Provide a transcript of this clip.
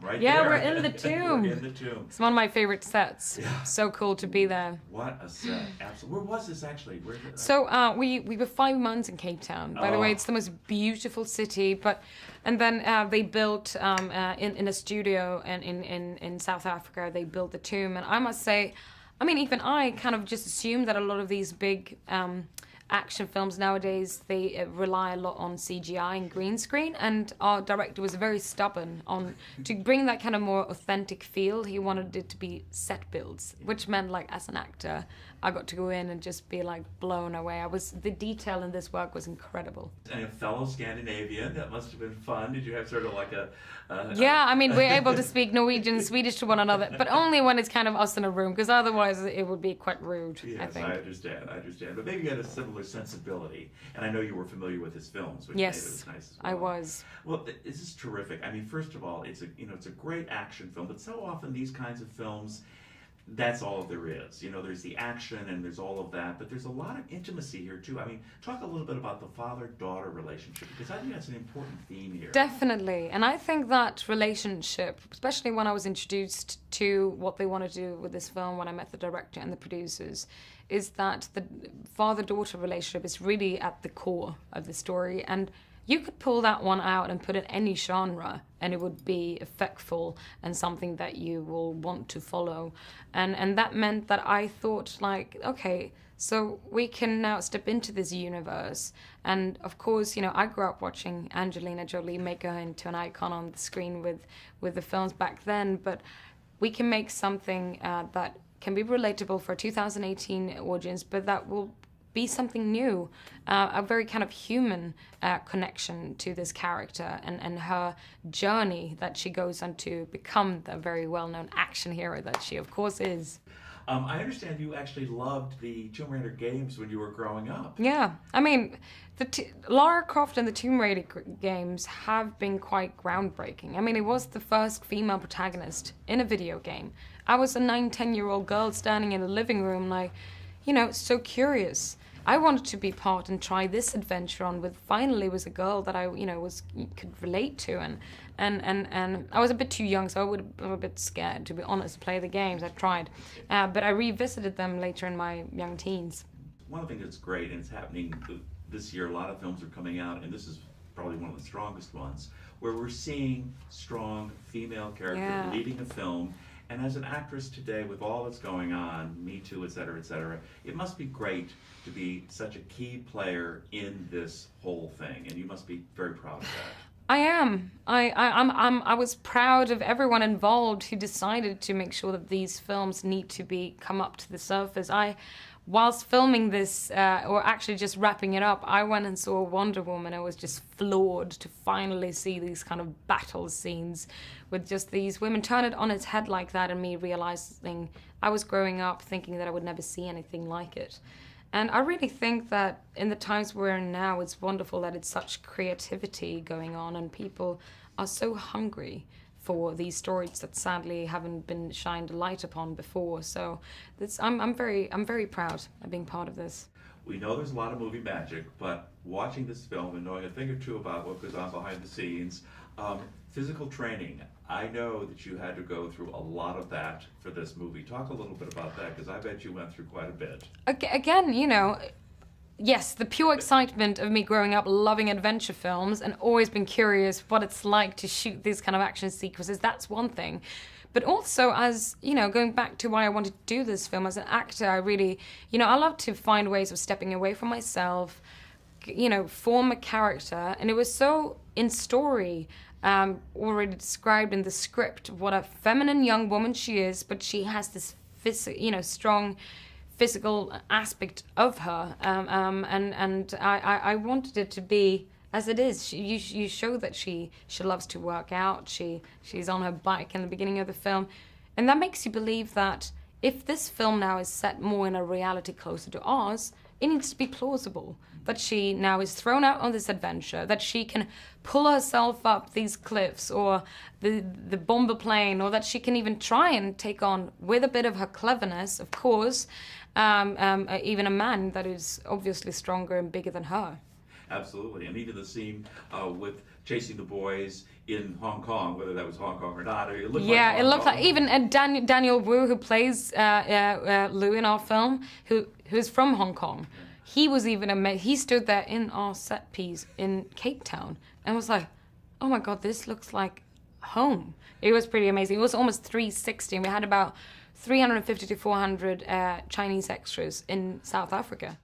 right Yeah, there. we're in the tomb. We're in the tomb. It's one of my favorite sets. Yeah. So cool to be there. What a set. Absolutely. Where was this actually? Where did So we were 5 months in Cape Town. By the way, it's the most beautiful city. And then they built in a studio in South Africa. They built the tomb, and I must say, I mean, even I kind of just assumed that a lot of these big action films nowadays, they rely a lot on CGI and green screen, and our director was very stubborn on to bring that kind of more authentic feel. He wanted it to be set builds, which meant, like, as an actor, I got to go in and just be like blown away. The detail in this work was incredible. And a fellow Scandinavian, that must have been fun. Did you have sort of like yeah, I mean, we're able to speak Norwegian and Swedish to one another, but only when it's kind of us in a room, because otherwise it would be quite rude, yes, I think. I understand. But maybe you had a similar sensibility, and I know you were familiar with his films, which Yes, made it as nice as well. I was. Well, this is terrific. I mean, first of all, it's a great action film, but so often these kinds of films, that's all there is. There's the action and there's all of that, but there's a lot of intimacy here too. I mean, talk a little bit about the father-daughter relationship, because I think that's an important theme here. Definitely. And I think that relationship, especially when I was introduced to what they want to do with this film, when I met the director and the producers, is that the father-daughter relationship is really at the core of the story. And you could pull that one out and put it in any genre, and it would be effectful and something that you will want to follow. And that meant that I thought, like, okay, so we can now step into this universe. And of course, I grew up watching Angelina Jolie make her into an icon on the screen with the films back then, but we can make something that can be relatable for a 2018 audience, but that will be something new, a very kind of human connection to this character and her journey that she goes on to become the very well-known action hero that she, of course, is. I understand you actually loved the Tomb Raider games when you were growing up. Yeah, I mean, Lara Croft and the Tomb Raider games have been quite groundbreaking. I mean, it was the first female protagonist in a video game. I was a 9-10-year-old girl standing in a living room, like, so curious. I wanted to be part and try this adventure on with, finally, was a girl that I, could relate to, and I was a bit too young, so I was a bit scared, to be honest, to play the games. I tried, but I revisited them later in my young teens. One thing that's great, and it's happening this year, a lot of films are coming out, and this is probably one of the strongest ones, where we're seeing strong female characters leading a film. And as an actress today, with all that's going on, Me Too, et cetera, it must be great to be such a key player in this whole thing, and you must be very proud of that. I am. I was proud of everyone involved who decided to make sure that these films need to come up to the surface. Whilst filming this, or actually just wrapping it up, I went and saw Wonder Woman. I was just floored to finally see these kind of battle scenes with just these women turn it on its head like that, and me realizing I was growing up thinking that I would never see anything like it. And I really think that in the times we're in now, it's wonderful that it's such creativity going on and people are so hungry for these stories that sadly haven't been shined a light upon before. So I'm very proud of being part of this. We know there's a lot of movie magic, but watching this film and knowing a thing or two about what goes on behind the scenes, physical training, I know that you had to go through a lot of that for this movie. Talk a little bit about that, because I bet you went through quite a bit. Again, yes, the pure excitement of me growing up loving adventure films and always been curious what it's like to shoot these kind of action sequences, that's one thing. But also, as, going back to why I wanted to do this film, as an actor, I really, I love to find ways of stepping away from myself, form a character. And it was so in story, already described in the script, what a feminine young woman she is, but she has this, strong physical aspect of her, and I wanted it to be as it is. You show that she loves to work out. She's on her bike in the beginning of the film, and that makes you believe that if this film now is set more in a reality closer to ours, it needs to be plausible. That she now is thrown out on this adventure, that she can pull herself up these cliffs or the bomber plane, or that she can even try and take on, with a bit of her cleverness, of course, even a man that is obviously stronger and bigger than her. Absolutely, and even the scene with chasing the boys in Hong Kong, whether that was Hong Kong or not. It looked yeah, like it looked Kong. like even Daniel Wu, who plays Lou in our film, who's from Hong Kong. He was even he stood there in our set piece in Cape Town and was like, "Oh my God, this looks like home." It was pretty amazing. It was almost 360, and we had about 350 to 400 Chinese extras in South Africa.